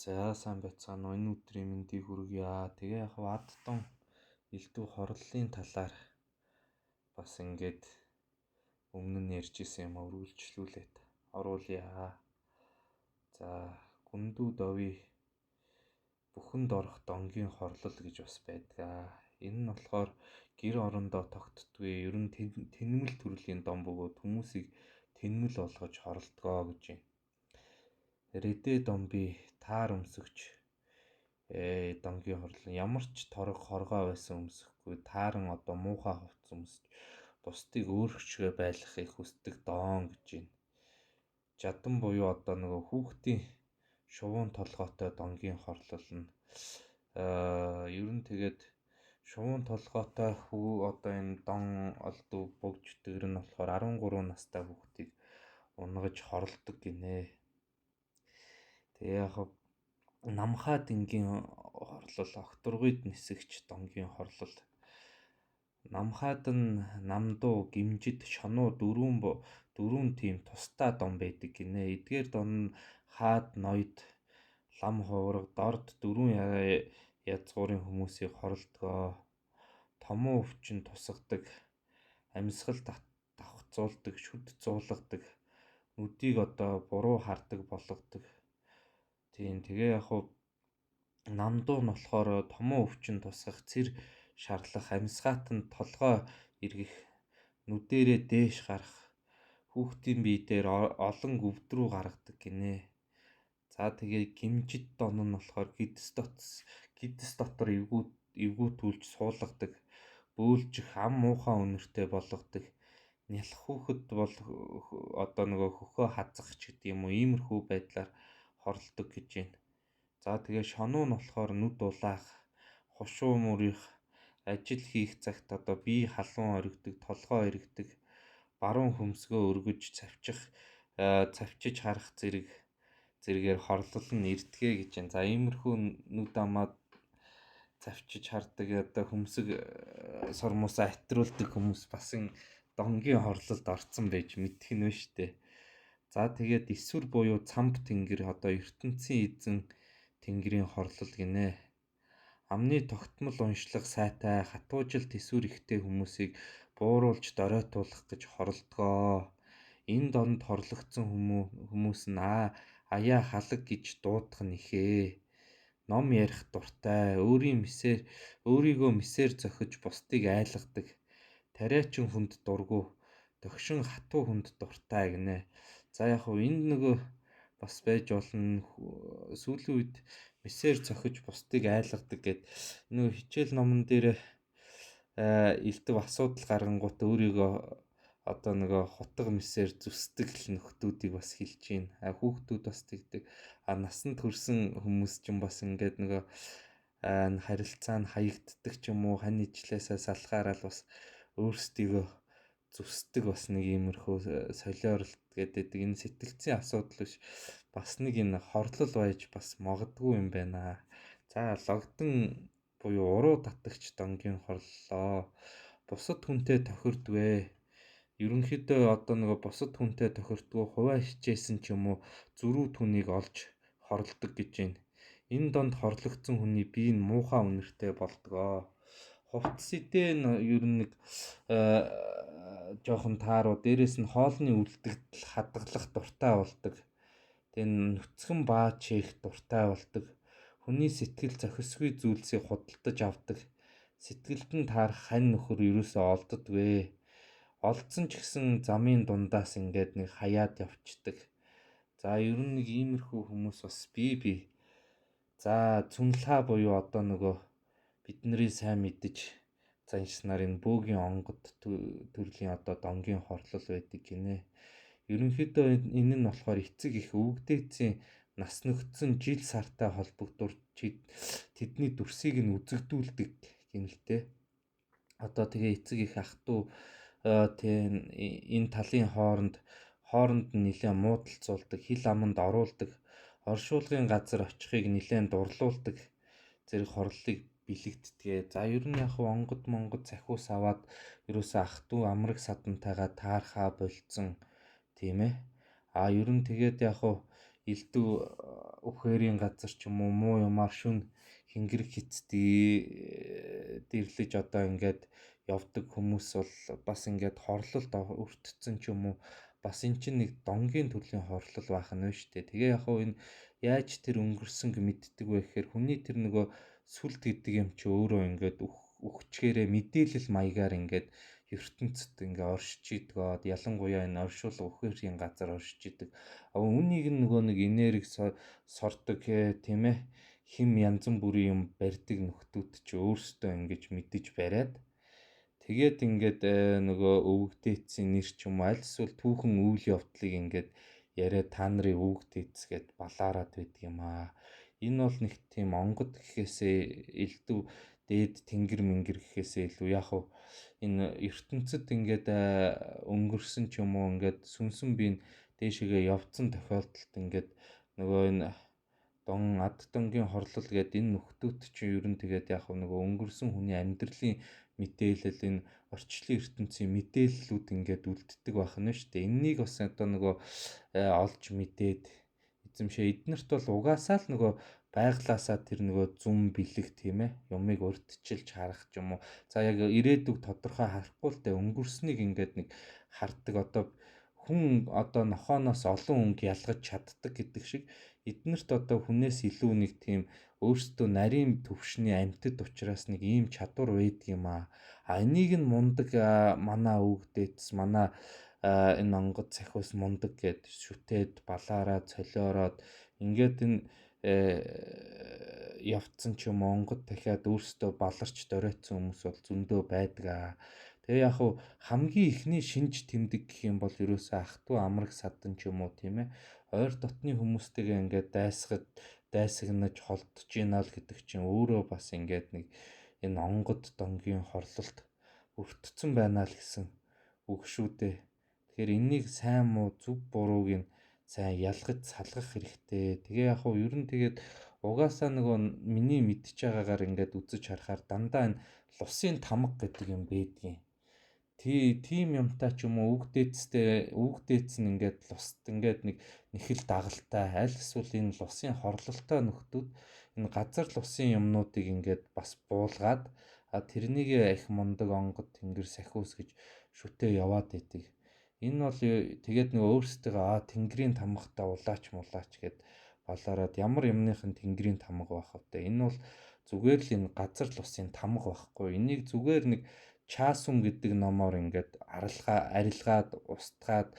За сайн байцгаана уу? Энэ өдрийн мэндийг хүргье. Тэгээ яг адтон элдв хорлолын талаар бас ингээд өмнө нь ярьж исэн юм өргөлжлүүлээд оруулъя. За гүндүү дови бүхэнд орох донгийн хорлол гэж бас байдаг. Энэ нь болохоор гэр орондоо тогтдгүй ер нь тэнэмэл төрлийн дом бөгөөд хүмүүсийг тэнэмэл болгож хорлдгоо гэж юм. Рэдэ домби таар өмсөгч донгийн хорлол ямар ч торог хоргоо байсан өмсөхгүй тааран одоо муухай хувцас өмсөж бусдыг өөрчлөгөө байлгахыг хүсдэг доон гэж байна. Жадан буюу одоо нөгөө хүүхдийн шувуун толгойтой донгийн хорлол нь ер нь тэгээд шувуун толгойтой одоо энэ дон олдов богж төгөр нь болохоор 13 настай хүүхдийг унгаж хорлдог гинэ. Тэгээ яг намхаа дэнгийн хорлол огторгуйд нисэгч донгийн хорлол. Намхаад нь намдуу гимжид шонуу дөрвөн тийм тусдаа дом байдаг гинэ. Эдгээр дон нь хаад ноёд лам хувраг дорд дөрвөн язгуурын хүмүүсийг хорлдгоо. Томуу өвчин тусгадаг, амьсгал давхцуулдаг, шүд зуулгадаг, нүдийг одоо буруу хардаг болгодог. Тийм тэгээ яг намдуу нь болохоор томоо өвчин тусгах, цэр шарлах, амьсгаатанд толгой эргэх, нүдэрээ дээш гарах, хүүхдийн бие дээр олон өвдрүү гаргадаг гинэ. За тэгээ гимжид дон нь болохоор гидс дотор эвгүүтүүлж суулгадаг, бөөлжих, ам муухай үнэртэй болгодог, нялх хүүхэд бол одоо нөгөө хөхөө хазах ч гэдэг юм уу иймэрхүү байдлаар хорлдог гэж байна. За тэгээ шонуу нь болохоор нүд улаах, хушуу мөрөх, ажил хийх цагт одоо бие халуун оргидог, толгой эргэдэг, баруун хөмсгөө өргөж цавчиж харах зэргээр хорлол нь эртгээ гэж байна. За иймэрхүү нүд амаад цавчиж хардаг одоо хөмсг сормосоо атруулдаг хүмүүс бас энэ донгийн хорлолд орцсон байж мэдэх нь вэ штэ. За тэгээд эсвэр буюу цамб тэнгэр одоо ертөнцийн эзэн тэнгэрийн хорлол гинэ. Амны тогтмол уншлах сайтай хатуужил тэсвэр ихтэй хүмүүсийг бууруулж доройтуулах гэж хорлдгоо. Энэ донд хорлогдсон хүмүүс нь аяа халаг гэж дуудах нь ихээ. Ном ярих дуртай, өөрийгөө мисээр зохиж бусдыг айлгадаг, тариачин хүнд дургу, догшин хатуу хүнд дуртай гинэ. За яг энэ нөгөө бас байж болно. Сүүлийн үед мисээр зохиж бусдыг айлгадаг гэд нөгөө хичээл номон дээр элдв асуудал гаргангуут өөрийгөө одоо нөгөө хутга мисээр зүсдэг нөхдүүдийг бас хэлж байна. Хүүхдүүд бас тэгдэг. Насанд хүрсэн хүмүүс ч юм бас ингээд нөгөө харилцаа нь хаягддаг ч юм уу, хань ижлээсээ салхаараа л бас өөрсдийгөө зүсдэг бас нэг иймэрхүү солиоролт гэдэг. Энэ сэтгцийн асуудал биш. Бас нэг энэ хорлол байж бас магадгүй юм байна. За логдон буюу уруу татагч донгийн хорлолоо. Бусад хүнтэй тохирдвэ. Ерөнхийдөө одоо нөгөө бусад хүнтэй тохирдгоо хуваа хичээсэн ч юм уу зөрүү түүнийг олж хорлдог гэж байна. Энэ донд хорлогдсон хүний бие нь муухай үнэртэй болдгоо. Хувцас идэ нь ер нь нэг жоохон тааруу, дээрэс нь хоолны үлдэгдэл хадгалах дуртай болдог. Тэгээ нүцгэн баа чих дуртай болдог. Хүний сэтгэл зохисгүй зүйлсийг худалдаж авдаг. Сэтгэлд нь таарах хань нөхөр ерөөсөө олддгүй. Олдсон ч гэсэн замын дундаас ингээд нэг хаяад явцдаг. За ер нь нэг иймэрхүү хүмүүс бас бий. За цүнлхаа буюу одоо нөгөө бидний сайн мэдэж заншснаар энэ бөөгийн онгод төрлийн одоо донгийн хорлол байдаг гинэ. Ерөнхийдөө энэ нь болохоор эцэг их өвгдээцийн нас нөхцөн жил сартай холбогдвол тэдний дүрсийг нь үзэгдүүлдэг гинэлтэй. Одоо тэгээ эцэг их ах トゥ энэ талын хооронд нэлээд муудалцуулдаг, хил аманд оруулдаг, оршуулгын газар очихыг нэлээд дурлуулдаг зэрэг хорлолыг бэлэгддэг. За ер нь яг онгод захиус аваад ерөөсөө ах トゥ амраг садантайгаа таархаа болцсон тийм ээ. Ер нь тэгээд яг элдв өвхөрийн газар ч юм уу муу юмар шүн хингэр хитцтэй дэрлэж одоо ингээд явдаг хүмүүс бол бас ингээд хорлолд өртцсөн ч юм уу бас эн чинь нэг донгийн төрлийн хорлол байх нь шүү дээ. Тэгээ яг хөө энэ яаж тэр өнгөрсөнг мэддэг вэ гэхээр хүний тэр нөгөө сүлд гэдэг юм чи өөрөө ингээд өгчгээрээ мэдээлэл маягаар ингээд ертөнцид ингээ оршиж идэгод ялангуяа энэ оршуул өхөрийн газар оршиж идэг. Үүнийг нөгөө нэг энерги сордог тийм ээ хим янз бүрийн юм барьдаг нөхдүүд чи өөрсдөө ингэж мэдэж бариад тэгээд ингээд нөгөө өвгдээцийн нэр ч юм аль эсвэл түүхэн үйл явдлыг ингээд яриа та нарын өвгдээц гэд балаарад байдаг юм аа. Энэ бол нэг тийм онгод гэхээсээ элдв дээд тэнгэр мэнгэр гэхээсээ илүү яг хав энэ ертөнцид ингээд өнгөрсөн ч юм уу ингээд сүнсэн бие дээшээгээ явцсан тохиолдолд ингээд нөгөө энэ ад донгийн хорлол гэдэг энэ нөхдөөт чинь ер нь тэгээд яг нөгөө өнгөрсөн хүний амьдралын мэдээлэл энэ орчлын ертөнцийн мэдээллүүд ингээд үлддэг байх нь шүү дээ. Эннийг бас одоо нөгөө олж мэдээд эзэмшээ эднэрт бол угаасаа л нөгөө байглаасаа тэр нөгөө зүм бэлэг тийм ээ юмыг урьдчилж харах ч юм уу. За яг ирээдүг тодорхой харахгүй л дээ өнгөрснийг ингээд нэг хардаг одоо хүн одоо нохооноос олон өнгө ялгаж чаддаг гэдэг шиг эднэрт одоо хүнээс илүү нэг тийм өөрсдөө нарийн төвшний амьтад учраас нэг ийм чадвар байдаг юм аа. Энийг нь мундаг манай өвгдээц манай энэ онгод цахиус мундаг гэд шүтээд балаараа цолиороод ингээд энэ явцсан ч юм онгод дахиад өөрсдөө баларч доройтсон хүмүүс бол зөндөө байдаг аа. Тэгээ яг хав хамгийн ихний шинж тэмдэг гэх юм бол ерөөсөө ах トゥ амраг садан ч юм уу тийм ээ ойр дотны хүмүүстэйгээ ингээд дайсагнаж холдож гинал гэдэг чинь өөрөө бас ингээд нэг энэ онгод донгийн хорлолт өртцөн байна л гэсэн үг шүү дээ. Тэгэхээр энийг сайн муу зөв бурууг нь сайн ялгаж салгах хэрэгтэй. Тэгээ яг хав ер нь тэгээд угаасаа нөгөө миний мэдчихэж байгаагаар ингээд үзэж харахаар дандаа энэ лусын тамга гэдэг юм байдгийн. Тийм юмтай ч юм уу өвгдээц нь ингээд луст ингээд нэг нэхэл дагалтай аль эсвэл энэ лусын хорлолтой нөхдүүд энэ газар лусын юмнуудыг ингээд бас буулгаад тэрнийг их мундаг онгод тэнгэр сахиус гэж шүтээ яваад идэг. Энэ бол тэгээд нөгөө өөрсдөө тэнгэрийн тамгатай улаач мулаач гэд балаарад ямар юмныхын тэнгэрийн тамга байх вэ? Энэ бол зүгээр л энэ газар лусын тамга байхгүй. Энийг зүгээр нэг чаасүм гэдэг номоор ингээд арилгаад устгаад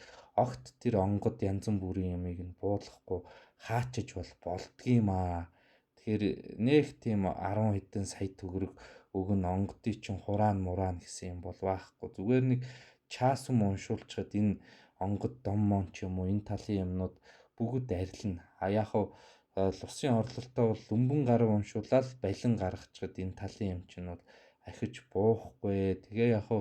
огт тэр онгод янз бүрийн юмыг нь буулгахгүй хаачиж болдгийм аа. Тэгэхээр нэг тийм 10 хэдэн сая төгрөг өгн онгодын чинь хураан мураан гэсэн юм бол байхгүй. Зүгээр нэг чаасүм уншуулчаад энэ онгод доммон ч юм уу энэ талын юмнууд бүгд арилна. Яг хав лусын орлолтоо бол лүмбэн гараг уншуулаад балин гаргачаад энэ талын юм чинь бол ахиж буухгүй. Тэгээ яг хав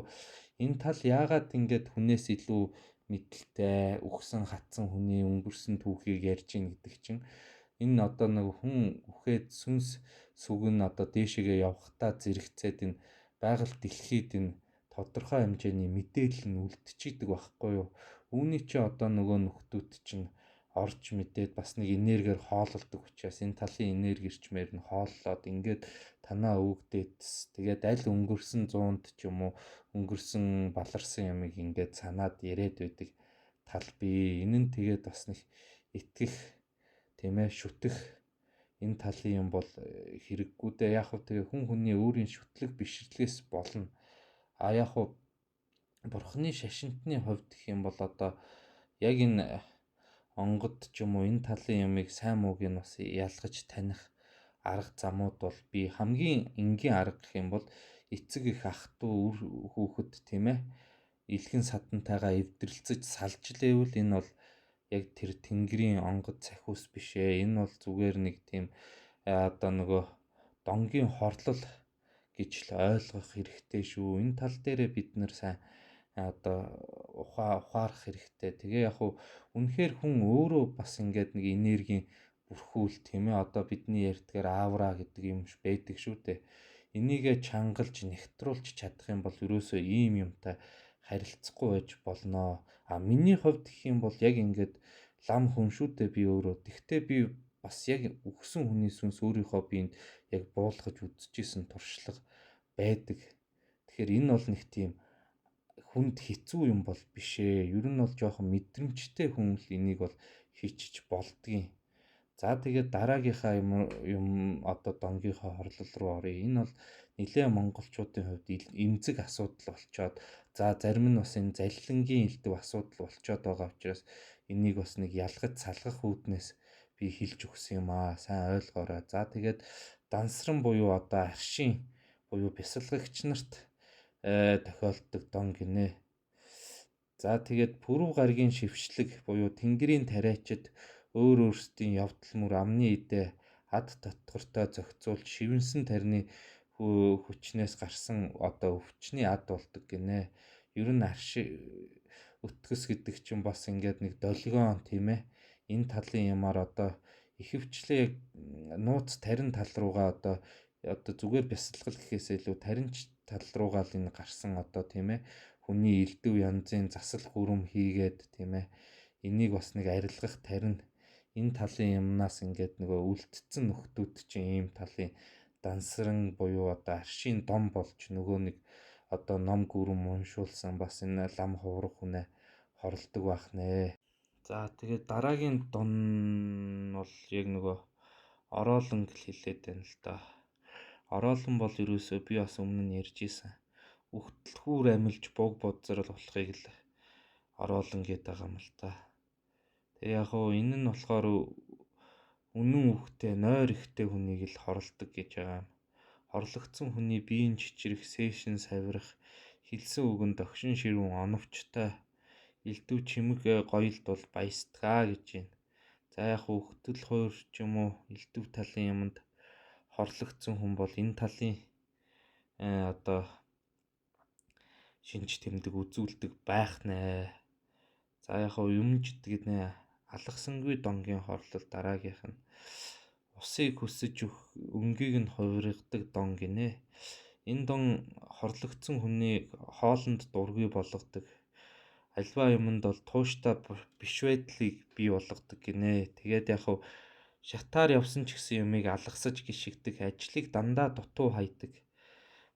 энэ тал яагаад ингээд хүнээс илүү мэдлэлтэй өгсөн хатсан хүний өнгөрсөн түүхийг ярьж ийн гэдэг чинь энэ одоо нэг хүн үхээд сүнс сүгэн одоо дээшээгээ явхтаа зэрэгцээд энэ байгаль дэлхийд энэ тодорхой хэмжээний мэдээлэл нь үлдчихийдэг байхгүй юу. Үүний чи одоо нөгөө нөхдүүд чинь орж мэдээд бас нэг энергиэр хоололдог учраас энэ талын энергичмээр нь хооллоод ингээд танаа өвгдээдс тэгээд аль өнгөрсөн 100-д ч юм уу өнгөрсөн баларсан ямыг ингээд санаад яриад байдаг тал бий. Энэ нь тэгээд бас нэг итгэх тийм ээ шүтэх энэ талын юм бол хэрэггүй дээ. Яг хөө тэгээ хүн хүний өөрийн шүтлэг бишрлэгээс болно. Яг хөө бурхны шашинтны хувьд гэх юм бол одоо яг энэ онгод ч юм уу энэ талын ямыг сайн мууг нь бас ялгаж таних арга замууд бол би хамгийн энгийн арга гэх юм бол эцэг их ах トゥ үр хүүхэд тийм ээ илхэн садантайгаа эвдрэлцэж салж лээвэл энэ бол яг тэр тэнгэрийн онгод цахиус биш ээ. Энэ бол зүгээр нэг тийм одоо нөгөө донгийн хорлол гэж л ойлгох хэрэгтэй шүү. Энэ тал дээрээ бид нэр сайн одоо ухаарах хэрэгтэй. Тэгээ яг хуу үнэхээр хүн өөрөө бас ингээд нэг энергийн бүрхүүл тийм ээ одоо бидний ярьдгаар аавра гэдэг юм байдаг шүү дээ. Энийгээ чангалж нэгтруулж чадах юм бол ерөөсөө ийм юмтай харилцахгүй байж болноо. Миний хувьд гэх юм бол яг ингээд лам хүн шүү дээ би өөрөө. Тэгтээ би бас яг өгсөн хүний сүнс өөрийнхөө биед яг буулгаж үзчихсэн туршлага байдаг. Тэгэхээр энэ бол нэг тийм хүнд хэцүү юм бол биш ээ. Ер нь бол жоохон мэдрэмжтэй хүн л энийг бол хийчих болдгийн. За тэгээд дараагийнхаа юм одоо донгийнхоо хорлол руу оръё. Энэ бол нэлээд монголчуудын хувьд эмзэг асуудал болчоод за зарим нь бас энэ залилангийн элдв асуудал болчоод байгаа учраас энийг бас нэг ялгаж салгах үүднээс би хэлж өгсөн юм аа. Сайн ойлгоорой. За тэгээд дансран буюу одоо аршин буюу бясалгагч нарт тохиолддог дон гинэ. За тэгээд пүрэв гаригийн шившлэг буюу тэнгэрийн тариачид өөр өөрсдийн явдал мөр амны идэ ад татвартай зохицуулж шивнсэн тарины хүчнээс гарсан одоо өвчний ад болдог гинэ. Ер нь аршин өтгөс гэдэг чинь бас ингээд нэг долгион тийм ээ. Энэ талын ямаар одоо ихэвчлэн яг нууц тарин тал руугаа одоо зүгээр бясалгал гэхээсээ илүү таринч тал руугаа л энэ гарсан одоо тийм ээ. Хүний элдв янзын засал гүрэм хийгээд тийм ээ. Энийг бас нэг арилгах тарин энэ талын юмнаас ингээд нөгөө үлдсэн нөхдүүд чинь ийм талын дансран буюу одоо аршин дом болж нөгөө нэг одоо ном гүрэм уншуулсан бас энэ лам хуврах хүнээ хорлдог байх нэ. За тэгээд дараагийн дон бол яг нөгөө ороолон гэл хэлээд байна л да. Ороолон бол ерөөсөө би бас өмнө нь ярьж исэн. Үхтлхүүр амилж буг бодзарал болохыг л ороолон гэдэг байгаа юм л та. Тэгээ яг хөө энэ нь болохоор үнэн үхтэй нойр ихтэй хүнийг л хорлдог гэж байгаа юм. Хорлогдсон хүний биеийн чичрэх, сээшин савирах, хилсэн үгэн догшин ширүүн оновчтой элдв чимэг гоёлд бол баястгаа гэж байна. За яг үхтэл хуур ч юм уу элдв талын юмд хорлогдсон хүн бол энэ талын одоо шинж тэмдэг үзүүлдэг байх нэ. За яг юмжд гинэ алгасангүй донгийн хорлол дараагийнх нь усыг хүсэж өнгийг нь хувиргадаг дон гинэ. Энэ дон хорлогдсон хүний хоолнд дургүй болгодог. Альва юмд бол тууштай биш байдлыг бий болгодог гинэ. Тэгээд яг шатаар явсан ч гэсэн юмыг алгасаж гიშгдэг, ажлыг дандаа дутуу хайдаг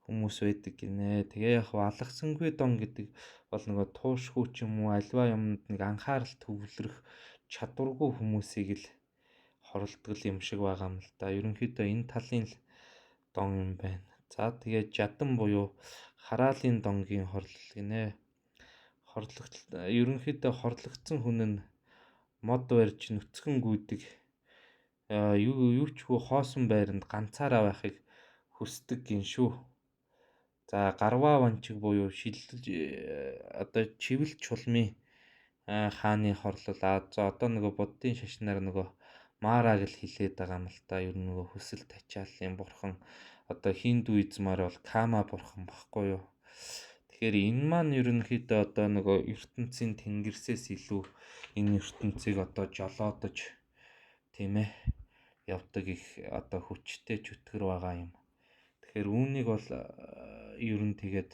хүмүүс байдаг гинэ. Тэгээ яг алгасангүй дон гэдэг бол нөгөө туушгүй ч юм уу альва юмд нэг анхаарал төвлөрөх чадваргүй хүмүүсийг л хорлдог юм шиг байгаа юм л да. Ерөнхийдөө энэ талын л дон юм байна. За тэгээд жадан буюу хараалын донгийн хорлол гинэ. Ерөнхийдөө хорлогдсон хүн нь мод барьж нүцгэн гүйдэг юу ч хөө хоосон байранд ганцаараа байхыг хүсдэг гин шүү. За гарваа ванчиг буюу шилдэж одоо чивэл чулмын хааны хорлол. За одоо нөгөө буддын шашнаар нөгөө мараг л хэлээд байгаа юм л да. Ер нь нөгөө хүсэл тачааллын бурхан одоо хиндуизмаар бол кама бурхан баггүй юу. Тэгэхээр энэ маань ерөнхийдөө одоо нөгөө ертөнцийн тэнгэрсээс илүү энэ ертөнцийг одоо жолоодож тийм ээ явдаг их одоо хүчтэй чөтгөр байгаа юм. Тэгэхээр үүнийг бол ер нь тэгээд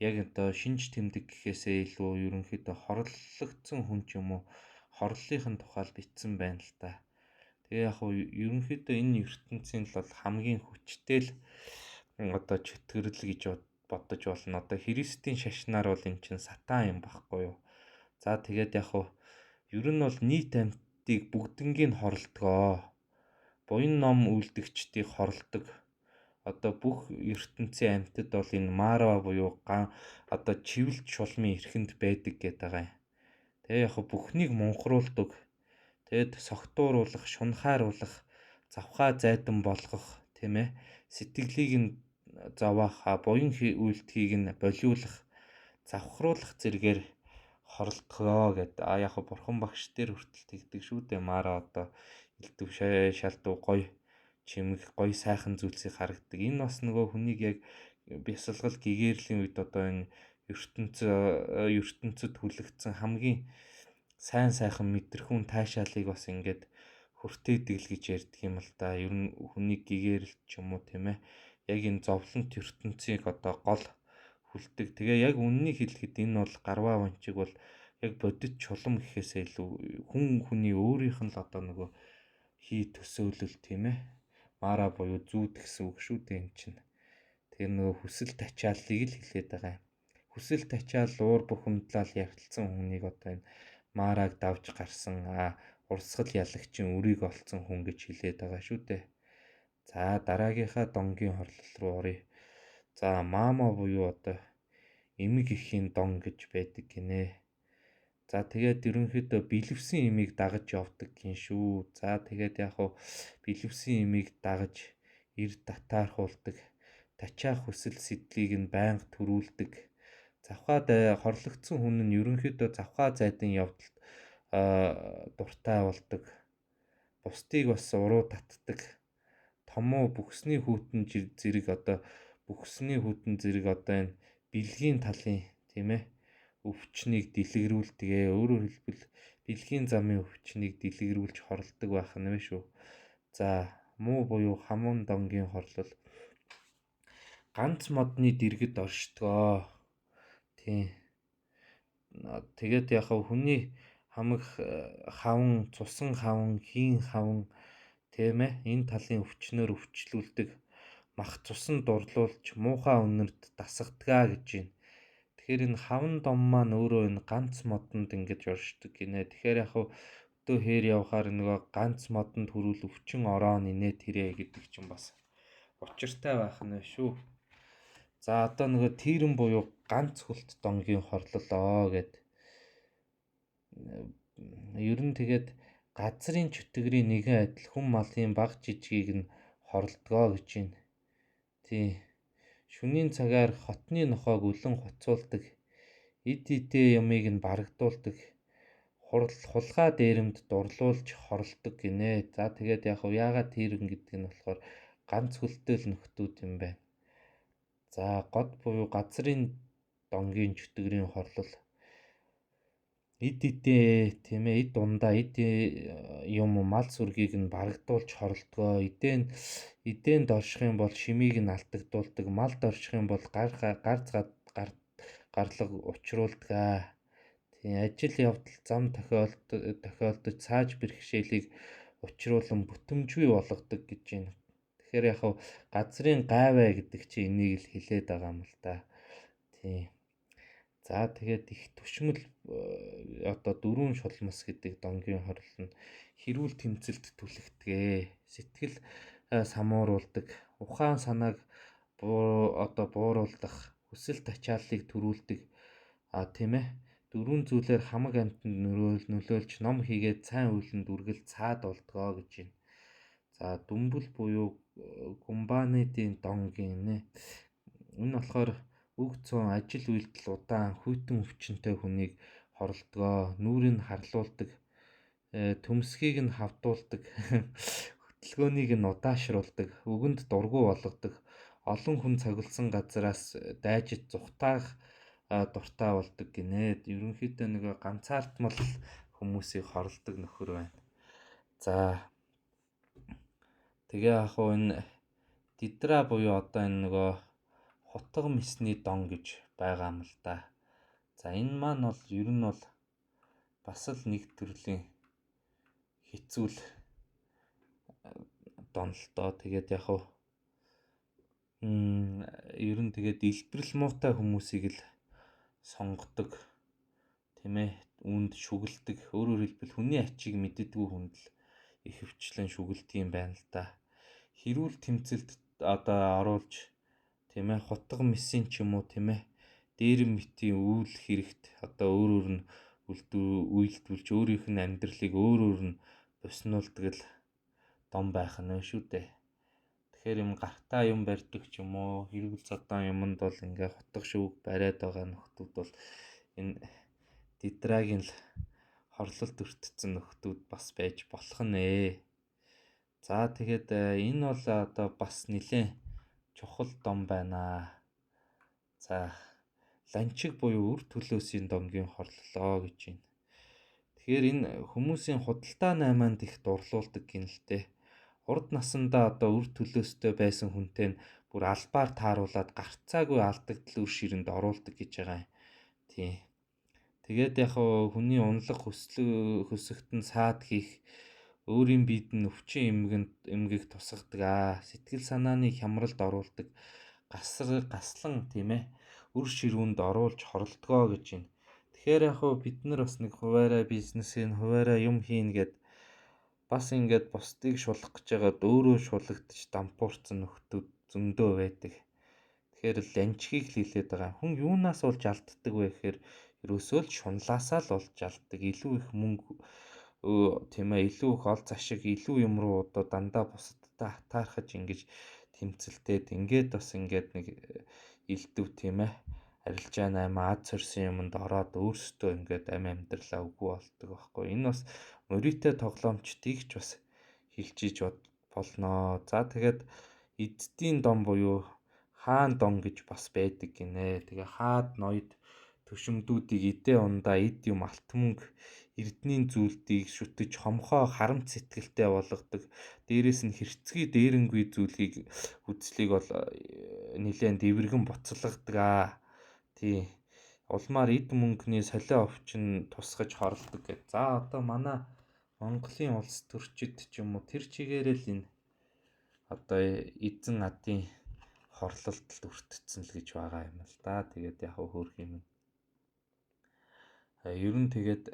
яг одоо шинж тэмдэг гэхээсээ илүү ерөнхийдөө хорлогдсон хүн ч юм уу хорлолын тухай бичсэн байна л та. Тэгээ яг ерөнхийдөө энэ ертөнцийн л бол хамгийн хүчтэй л одоо чөтгөрл гэж бодож болно. Одоо христийн шашнаар бол эн чинь сатан юм баггүй юу. За тэгээд яг ер нь бол нийт амьтдыг бүгднийг хорлдгоо. Буян ном үйлдэгчдийг хорлдог. Одоо бүх ертөнцийн амьтад бол энэ марва буюу одоо чивэлж шулмын эрхэнд байдаг гэдэг байгаа юм. Тэгээ яг бүхнийг мунхруулдаг. Тэгэд согтууруулах, шунхааруулах, завхаа зайдан болгох тийм ээ. Сэтгэлийг нь зовоох, буян үйлдэлийг нь болиулах, завхруулах зэргээр хорлдгоо гэдэг. Яг бурхан багш дээр хүртэл тэгдэг шүү дээ. Мара одоо элдв шалдуу гоё чимэг гоё сайхан зүйлсийг харагдаг. Энэ бас нөгөө хүнийг яг бясалгал гэгэрлийн үед одоо энэ ертөнцөд хүлэгдсэн хамгийн сайн сайхан мэдрэхүүн таашаалыг бас ингээд хүртээдэг л гэж ярьдаг юм л да. Ер нь хүнийг гэгэрэлт ч юм уу тийм ээ. Яг энэ зовлонт ертөнцийг одоо гол хүлдэг. Тэгээ яг үннийг хэлэхэд энэ бол гарваа ванчиг бол яг бодит чулам гэхээсээ илүү хүний өөрийнх нь л одоо нөгөө хий төсөөлөл тийм ээ. Мара буюу зүүд гэсэн үг шүү дээ энэ чинь. Тэр нөгөө хүсэл тачааллыг л хэлээд байгаа юм. Хүсэл тачаал уур бухимдлал ярилцсан хүнийг одоо энэ мараг давж гарсан урсгал ялагчийн үрийг олцсон хүн гэж хэлээд байгаа шүү дээ. За дараагийнхаа донгийн хорлол руу оръё. За маама буюу одоо эмэг эхийн дон гэж байдаг гинэ. За тэгээд ерөнхийдөө бэлэвсэн эмийг дагаж явдаг гин шүү. За тэгээд яг хуу бэлэвсэн эмийг дагаж эр татаархуулдаг, тачаах хүсэл сэтлийг нь байнга төрүүлдэг. Завхаад хорлогдсон хүн нь ерөнхийдөө завхаа зайдын явдалд дуртай болдог. Бусдыг бас уруу татдаг. Томоо бүхсний хүүтэн зэрэг одоо энэ бэлгийн талын тийм ээ өвчнийг дэлгэрүүлдэг. Өөрөөр хэлбэл бэлгийн замын өвчнийг дэлгэрүүлж хорлдог байх нь вэ шүү. За муу буюу хамуун донгийн хорлол ганц модны дэргэд оршдгоо. Тийм. Тэгээд яг хүний хамаг хаван, цусан хаван, хийн хаван тийм ээ энэ талын өвчнөр өвчлүүлдэг. Мах цусан дурлуулж муухай үнэрт дасгадгаа гэж байна. Тэгэхээр энэ хаван дом маань өөрөө энэ ганц модонд ингэж оршдог гинэ. Тэгэхээр яг өдөө хээр явахаар нөгөө ганц модонд хүрвэл өвчин ороон инээ тэрэ гэдэг чинь бас учиртай байх нь шүү. За одоо нөгөө тэрэн буюу ганц хөлт донгийн хорлолоо гэд. Ер нь тэгээд газрын чөтгөрийн нэгэн адил хүн малын баг жижигийг нь хорлдгоо гэж байна. Тий. Шөнийн цагаар хотны нохоог үлэн хоцуулдаг. Эд эдээ ямыг нь барагдуулдаг. Хулгай дээрэмд дурлуулж хорлдог гинэ. За тэгээд яг яагаад тэрэн гэдэг нь болохоор ганц хөлтөөл нөхдүүд юм байна. За год буюу газрын донгийн чөтгөрийн хорлол. Эд эдээ тийм ээ эд дундаа эд юм мал сүргийг нь барагдуулж хорлдгоо. Эдээнд орших юм бол шимийг нь алдагдуулдаг. Малд орших юм бол гарлага учруулдаг. Тийм ажил явдал зам тохиолдож цааж бэрхшээлийг учруулан бүтэмжгүй болгодог гэж байна. Тэгэхээр яг газрын гайваа гэдэг чинь энийг л хэлээд байгаа юм л да. Тийм. За тэгээд их түшмэл одоо дөрвөн шулмас гэдэг донгийн хорлол нь хэрүүл тэмцэлд түлхдэг. Сэтгэл самууруулдаг. Ухаан санааг бууруулах, хүсэл тачааллыг төрүүлдэг. Тийм ээ. Дөрвөн зүйлээр хамаг амьтанд нөлөөлж ном хийгээд сайн үйлэнд үргэлж цаад болдгоо гэж байна. За дүмбэл буюу гумбанидын донгийн нэ. Энэ болохоор үг цон ажил үйлдэл удаан хүйтэн өвчнөд хүнийг хорлдгоо. Нүрийг нь харлуулдаг. Төмсгийг нь хавдуулдаг. Хөдөлгөөнийг нь удаашруулдаг. Өгөнд дургу болгодог. Олон хүн цогцолсон газараас дайжиж зүхтаах дуртай болдог гинэ. Ерөнхийдөө нөгөө ганцаардмал хүмүүсийг хорлдог нөхөр байна. За тэгээ яг энэ дидра буюу одоо энэ нөгөө хутга мэсний дон гэж байгаа юм л да. За энэ маань бол ер нь бол бас л нэг төрлийн хэцүүл дон л доо. Тэгээд яг ер нь тэгээд илбэрл муутай хүмүүсийг л сонгодог. Тийм ээ. Үүнд шүглдэг. Өөрөөр хэлбэл хүний ачийг мэддэггүй хүнд л их хвчлэн шүглдэг юм байна л да. Хэрүүл тэмцэлд одоо оруулж тийм ээ хутга мессийн ч юм уу тийм ээ дээрэм мэтийн үйл хэрэгт одоо өөрөөр нь үйлдвүүлж өөрийнх нь амьдралыг өөрөөр нь буснуулдаг л дом байх нь шүү дээ. Тэгэхээр юм гартаа юм барьдаг ч юм уу хэрэгэл зодон юмд бол ингээ хутга шүүг бариад байгаа нөхдүүд бол энэ дидрагийн л хорлолт өртцэн нөхдүүд бас байж болох нэ. За тэгээд энэ бол одоо бас нэлээд чухал дом байна. За ланчиг буюу үр төлөөсийн донгийн хорлолоо гэж байна. Тэгэхээр энэ хүмүүсийн худалдаа наймаанд их дурлуулдаг гинэлтэй. Урд насандаа одоо үр төлөөстэй байсан хүнтэй нь бүр албаар тааруулаад гарцаагүй алдагдал үр ширэнд оруулдаг гэж байгаа юм. Тийм. Тэгээд яг хүний унлаг хөсөгт нь саад хийх өөрийн биед нь өвчин эмгэг тусгадаг сэтгэл санааны хямралд оруулдаг гаслан тийм ээ үр ширүүнд оруулж хорлдгоо гэж байна. Тэгэхээр яг бид нар бас нэг хуваарай бизнесийн хуваарай юм хийн гэд бас ингээд бусдыг шулах гэж байгаад өөрөө шулагдчих дампуурсан нөхдүүд зөндөө байдаг. Тэгэхээр ланчгийг л хэлээд байгаа. Хүн юунаас болж алддаг вэ гэхээр ерөөсөө л шунлаасаа л болж алддаг. Илүү их мөнгө тийм ээ илүү их ол зашиг илүү юм руу одоо дандаа бусадтай хатаархаж ингэж тэмцэлтээд ингээд бас ингээд нэг илдэв тийм ээ арилжаа 8 ад сорьсон юмд ороод өөрсдөө ингээд амьдралаа үгүй болдог байхгүй. Энэ бас мөрийтэй тоглоомчдыг ч бас хилжиж болно. За тэгээд эддийн дом буюу хаан дон гэж бас байдаг гинэ. Тэгээ хаад ноёд төшөмдүүдийг эдээ ундаа эд юм алт мөнгө эрдэнийн зүйлдийг шүтэж хомхоо харамт сэтгэлтэй болгодог. Дээрээс нь хэрцгий дээрэнгүй зүйлийг үзлийг бол нэлээд дэвэргэн буцалгадаг. Тий. Улмаар эд мөнгөний солио өвчин тусгаж хорлдог гэж. За одоо манай Монголын улс төрчид ч юм уу тэр чигээрэл энэ одоо эзэн адын хорлолтод өртцсөн л гэж байгаа юм л да. Тэгээд яг хөөх юм. Ер нь тэгээд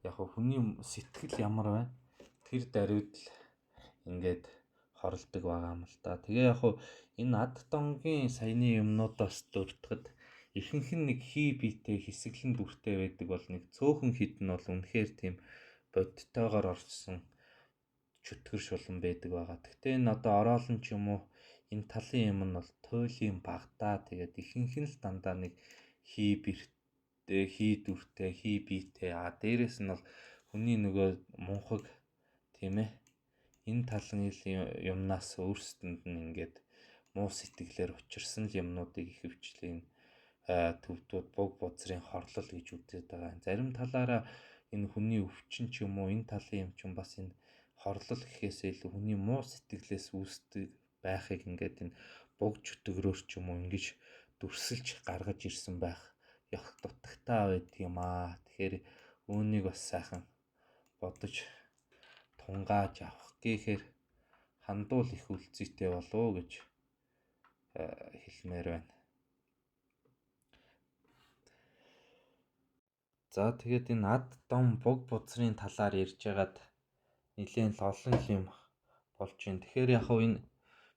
яг хүний сэтгэл ямар байна? Тэр даруйд л ингээд хорлдог байгаа юм л да. Тэгээ яг энэ ад донгийн саяны юмнуудаас дуртахад ихэнх нь нэг хий биетэй хэсэглэн дүртэй байдаг бол нэг цөөхөн хід нь бол үнэхээр тийм бодтойгоор орсон чөтгөр шулан байдаг байгаа. Гэхдээ энэ одоо ороолон ч юм уу энэ талын юм нь бол туйлын багтаа. Тэгээд ихэнх нь л дандаа нэг хий бэртэй, хий дүртэй, хий биетэй. Дээрээс нь бол хүний нөгөө мунхаг тийм ээ. Энэ талын юмнаас өөрсдөнд нь ингээд муу сэтгэлээр учирсан л юмнуудыг ихэвчлэн төвдүүд буг бузрын хорлол гэж үздэг байгаа. Зарим талаараа энэ хүний өвчин ч юм уу энэ талын юм ч бас энэ хорлол гэхээсээ илүү хүний муу сэтгэлээс үүсдэг байхыг ингээд энэ буг чөтгөрөөр ч юм уу ингэж дүрсэлж гаргаж ирсэн байх яг дутагтаа байдаг юм аа. Тэгэхээр үүнийг бас сайхан бодож тунгааж авах гэхээр хандуул их үлцэтэй болов гэж хэлмээр байна. За тэгээд энэ ад дом буг бузрын талаар ярьж байгаад нэлээд л олон юм болж байна. Тэгэхээр яг энэ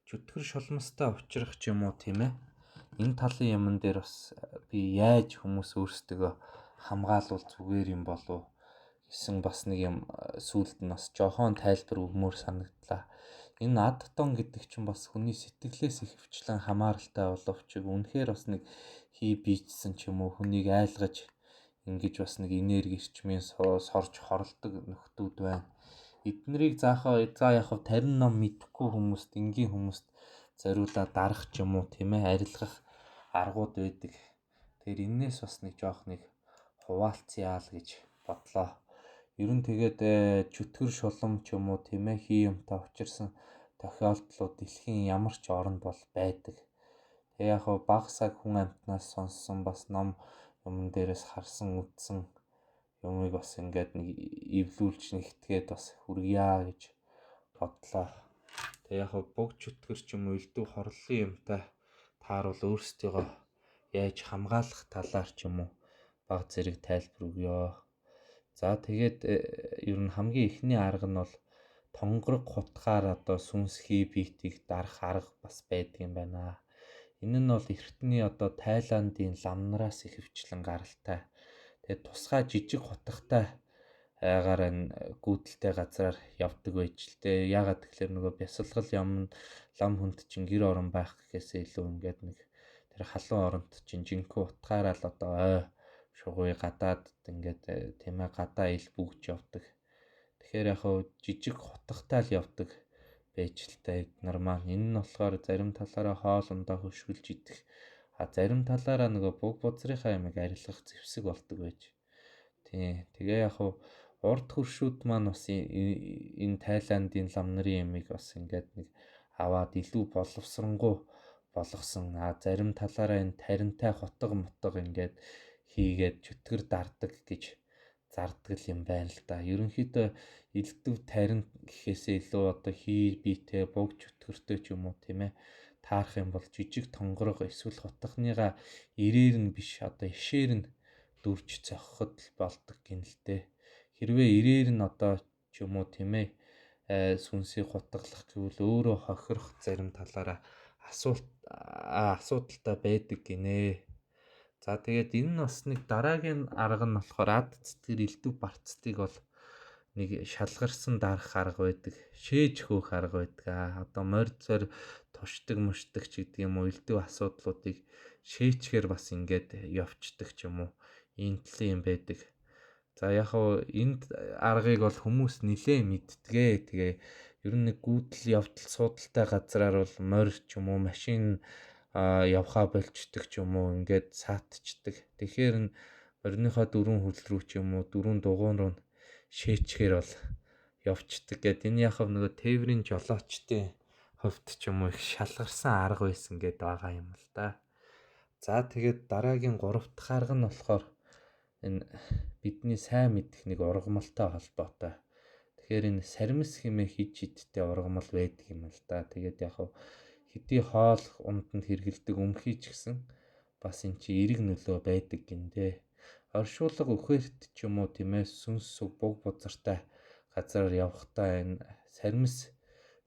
чөтгөр шулмастай учрах ч юм уу тийм ээ. Энэ талын юмн дээр бас би яаж хүмүүс өөрсдөө хамгаалвал зүгээр юм болов гэсэн бас нэг юм сүулт нь бас жоохон тайлбар өгмөр санагдлаа. Энэ ад дон гэдэг чинь бас хүний сэтгэлээс ихэвчлэн хамааралтай боловч үнэхээр бас нэг хий биечсэн ч юм уу хүнийг айлгаж ингэж бас нэг энерги эрчмийн сорж хорлдог нөхдүүд байна. Эднэрийг за яг тарин ном мэдхгүй хүмүүст энгийн хүмүүст зориулаад дарах ч юм уу тийм ээ арилгах аргууд байдаг. Тэгэхээр энээс бас нэг жоох нэг хуваалцъя л гэж бодлоо. Ер нь тэгээд чөтгөр шулам ч юм уу тийм ээ хий юмтай учирсан тохиолдлууд дэлхийн ямар ч оронд бол байдаг. Тэгээ яг бага саг хүн амтнаас сонссон бас ном юмн дээрээс харсан үтсэн юмыг бас ингээд нэг эвлүүлж нэгтгээд бас хүргье гэж бодлоо. Тэгээ яг буг чөтгөр ч юм уу элдв хорлолын юмтай тааруул өөрсдийгөө яаж хамгаалах талаар ч юм уу бага зэрэг тайлбар өгье. За тэгээд ер нь хамгийн эхний арга нь бол тонгорог хутгаар одоо сүнс хий биетийг дарах арга бас байдаг юм байна. Энэ нь бол эртний одоо Тайландын ламнараас ихэвчлэн гаралтай. Тэгээд тусгай жижиг хутгатай агаар гүйдэлтэй газраар явдаг байж л дээ. Ягаад гэхээр нөгөө бясалгал лам хүнд чинь гэр орон байх гэхээсээ илүү ингээд нэг тэр халуун оронд чинь жинхэнэ утгаараа л одоо ой шугуй гадаад ингээд тийм ээ гадаа ил бүгж явдаг. Тэгэхээр яг жижиг хутгатай л явдаг байж л та эднэр маань. Энэ нь болохоор зарим талаараа хоолундаа хөшгөлж идэх. Зарим талаараа нөгөө буг бузрынхаа ямиг арилгах зэвсэг болдог байж. Тий. Тэгээ яг урд хөршүүд маань бас энэ Тайландын лам нарын ямиг бас ингээд нэг аваад илүү боловсронгуй болгосон. Зарим талаараа энэ таринтай хотго мотго ингээд хийгээд чөтгөр дардаг гэж зардаг юм байна л да. Ерөнхийдөө элдв тарин гэхээсээ илүү одоо хий биетэй буг чөтгөртэй ч юм уу тийм ээ таарах юм бол жижиг тонгорог эсвэл хотхныгаа ирээр нь биш одоо ишээр нь дүүрч цохоход болдог гинэлтэй. Хэрвээ ирээр нь одоо ч юм уу тийм ээ сүнсийг хутгалах гэвэл өөрөө хохирох зарим талаараа асуудалтай байдаг гинэ. За тэгээд энэ нь бас нэг дараагийн арга нь болохоор ад цэцгэр элдв барцдыг бол нэг шалгарсан дарах арга байдаг. Шээж хөөх арга байдаг. Одоо морь цор тушдаг мушдаг ч гэдэг юм уу элдв асуудлуудыг шээчгээр бас ингээд явцдаг ч юм уу. Ийм юм байдаг. За яг хоо энд аргыг бол хүмүүс нилээ мэдтгээ. Тэгээ ер нь нэг гүйдэл явдал суудалтай газраар бол морь ч юм уу машин явхаа болчдөг ч юм уу ингээд саатчдаг. Тэгэхээр н морьныхоо дөрвөн хөл рүү ч юм уу дөрвөн дугуун руу шээчгээр бол явцдаг. Гэт энэ яг нөгөө тээврийн жолоочдын хувьд ч юм уу их шалгарсан арга байсан гэд байгаа юм л да. За тэгээд дараагийн 3 дахь арга нь болохоор энэ бидний сайн мэдэх нэг ургамалтай холбоотой. Тэгэхээр энэ сармис хэмээх хид хидтэй ургамал байдаг юм л да. Тэгээд яг хэдий хоол унданд хэргэлдэг өмхий ч гэсэн бас эн чи эрэг нөлөө байдаг гиндэ. Оршуулга үхэрт ч юм уу тийм ээ сүнс сүг буг бузартай газараар явахдаа энэ сармис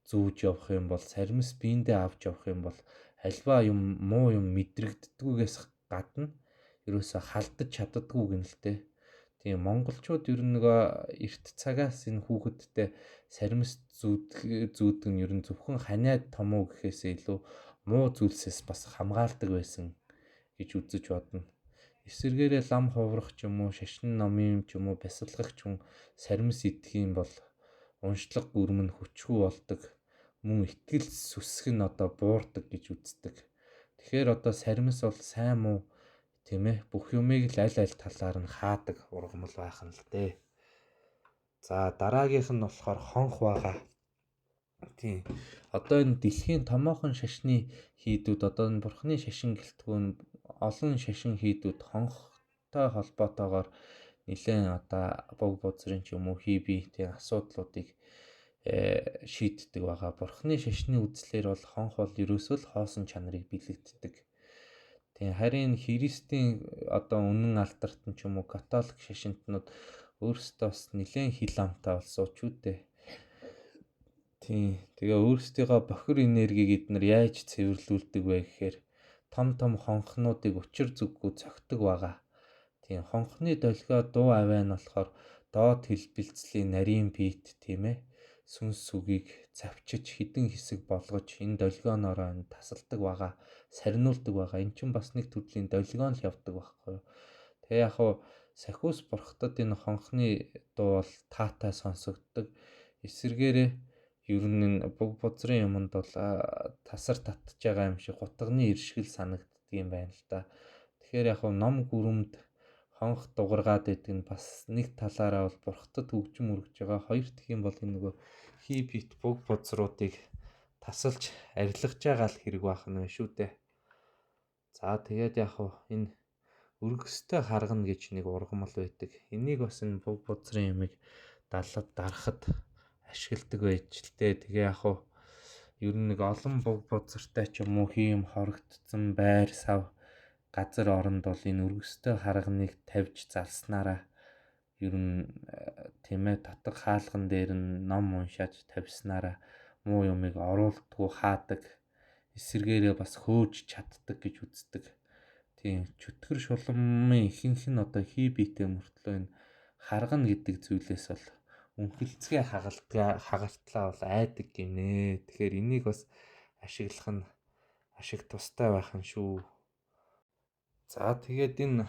зүүж явах юм бол сармис биендээ авч явах юм бол альва юм муу юм мэдрэгддгүйгээс гадна ерөөсө халдаж чаддаггүй гэнэлтэй. Тийм монголчууд ер нь нөгөө эрт цагаас энэ хүүхэдтэй сармис зүүдэг нь ер нь зөвхөн ханиад томоо гэхээсээ илүү муу зүйлсээс бас хамгаалдаг байсан гэж үзэж бодно. Эсвэргээрээ лам хуврах ч юм уу, шашин номын ч юм уу, бясалгах ч юм сармис идэх юм бол уншлаг гүрм нь хүчгүй болдог. Мөн итгэл сүсэг нь одоо буурдаг гэж үздэг. Тэгэхээр одоо сармис бол сайн муу тийм ээ бүх юмыг л аль талаар нь хаадаг ургамал байх нь л дээ. За дараагийнх нь болохоор хонх байгаа. Тийм. Одоо энэ дэлхийн томоохон шашны хийдүүд одоо энэ бурхны шашин гэлтгүүн олон шашин хийдүүд хонхтой холбоотойгоор нэлээд одоо буг бузрын ч юм уу хий биетэй асуудлуудыг шийддэг байгаа. Бурхны шашны үзлээр бол хонх бол ерөөсөө л хоосон чанарыг бэлэгддэг. Тийм харин христийн одоо үнэн алдарт нь ч юм уу католик шашинтнууд өөрсдөө бас нэлээд хил амтай болсон ч үдээ. Тийм. Тэгээ өөрсдийнхөө бохир энергийг эднэр яаж цэвэрлүүлдэг вэ гэхээр том хонхнуудыг учир зүггүй цогтөг байгаа. Тийм хонхны долгио дуу аваа нь болохоор доод хэлбэлцлийн нарийн биет тийм ээ сүнс сүгийг завчиж хідэн хэсэг болгож энэ долгионороо тасалдаг байгаа, сарниулдаг байгаа. Эн чинь бас нэг төрлийн долгион л явдаг байхгүй юу. Тэгээ яг хуу сахиус бурхтад энэ хонхны дуу бол таатай сонсогддог. Эсвэргээрээ ер нь буг бузрын юмд бол тасар татж байгаа юм шиг гутганы иршгэл санагддаг юм байна л да. Тэгэхээр яг ном гүрэмд хонх дугаргаад байдаг нь бас нэг талаараа бол бурхтад хөгжим өргөж байгаа. Хоёр дахь юм бол энэ нөгөө хий бит буг бузруудыг тасалж арилгаж байгаа л хэрэг байх нь шүү дээ. За тэгээд яг энэ өргөстэй харгана гэж нэг ургамал байдаг. Энийг бас энэ буг бузрын юмыг даллад дарахад ашигладаг байж л дээ. Тэгээ яг ер нь нэг олон буг бузартай ч юм уу хийм хорогдсон байр сав газар оронд бол энэ өргөстэй харганыг тавьж залснараа ер нь тийм ээ татга хаалган дээр нь ном уншаад тавьснараа муу юмыг оруулдаггүй хаадаг. Эсвэргээрээ бас хөөж чаддаг гэж үздэг. Тийм чөтгөр шуламын ихэнх нь одоо хий биетэй мөртлөө энэ харгана гэдэг зүйлээс бол үнхэлцгээ хагартлаа бол айдаг гинэ. Тэгэхээр энийг бас ашиглах нь ашиг тустай байх нь шүү. За тэгээд энэ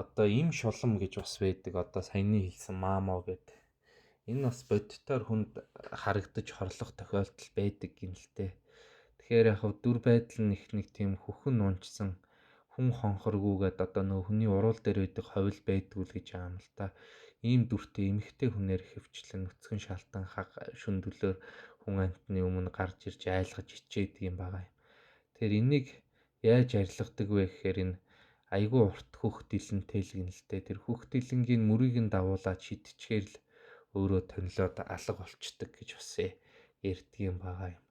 одоо им шулам гэж бас байдаг. Одоо саяны хэлсэн маамо гэдэг. Энэ бас бодитоор хүнд харагдаж хорлох тохиолдол байдаг гинэлтэй. Тэгэхээр яг дүр байдал нь их нэг тийм хөхөн унжсан хүн хонхоргүйгээд одоо нөх хүний уруул дээр байдаг ховл байдгүй л гэж байгаа юм л та. Ийм дүртэй эмэгтэй хүнээр хөвчлэн нүцгэн шалтан шүндөлөөр хүн амтны өмнө гарч ирж айлгаж ичээдэг юм байгаа юм. Тэгэхээр энийг яаж арилгадаг вэ гэхээр энэ айгүй урт хөх дэлэнтэй л гинэлтэй. Тэр хөх дэлэнгийн мөрийг нь дагуулад шидчихээр л өөрөө тонилоод алга болчдөг гэж бас ярьдгийм байгаа юм.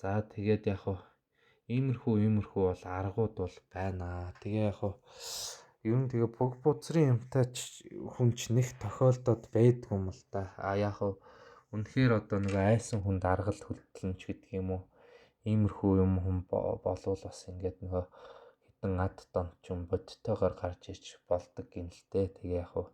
За тэгээд яг хуу иймэрхүү бол аргууд бол байна. Тэгээ яг хуу ер нь тэгээ буг бузрын юмтай хүн ч нэг тохиолдоод байдгүй юм л да. Яг хуу үнэхээр одоо нэг айсан хүнд аргал хүлдэлнч гэдэг юм уу? Иймэрхүү юм хүн болвол бас ингээд нөгөө хитэн ад дон ч юм бодтойгоор гарч иж болдог юм л дээ. Тэгээ яг хуу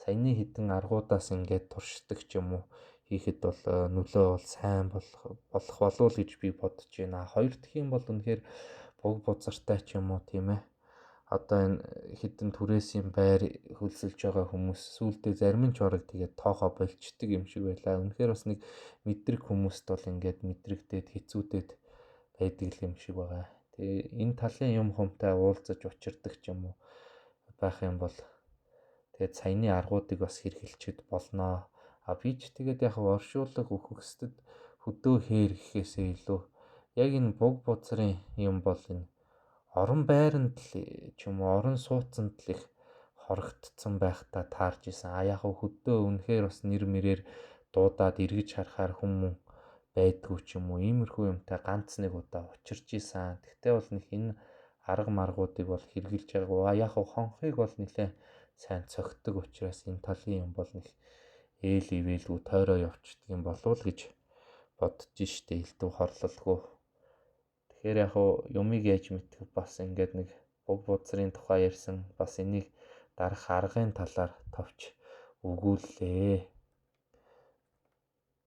саяны хитэн аргуудаас ингээд туршдаг ч юм уу хийхэд бол нөлөө бол сайн болох болов гэж би бодож байна. Хоёр дахь юм бол үнэхээр буг бузартай ч юм уу тийм ээ. Одоо энэ хитэн түрээсийн байр хөлсөлж байгаа хүмүүс сүүлдээ зарим нь ч орог тэгээд тоохоо болчдөг юм шиг байлаа. Үнэхээр бас нэг мэдрэг хүмүүст бол ингээд мэдрэгдээд хэцүүдэд байдаг юм шиг байгаа. Тэгээ энэ талын юм хүмтэй уулзаж учирдаг ч юм уу байх юм бол тэгээд саяны аргуудыг бас хэрэгэлчихэд болноо. Би ч тэгээд яг оршуулга өгөхсдөд хөдөө хээр гэхээсээ илүү яг энэ буг бузрын юм бол энэ орон байранд л ч юм уу орон сууцанд л их хорогдсон байхтаа таарж исэн. Яг хөдөө үнэхээр бас нэр мэрээр дуудаад эргэж харахаар хүмүүс байдгүй ч юм уу. Иймэрхүү юмтай ганц нэг удаа учирч исэн. Тэгтээ бол нэг энэ арга маргуудыг бол хэрэгжилж байгаагүй. Яг хонхыг бол нэлээд сайн цогтөг учраас энэ талын юм бол нэг ээл ивэлгүй тойроо явчихдаг юм болов л гэж бодож штэ элдв хорлолгүй. Тэгэхээр яг юмыг яаж мэдэх бас ингээд нэг буг бузрын тухай ярьсан бас энийг дарах аргын талаар товч өгүүллээ.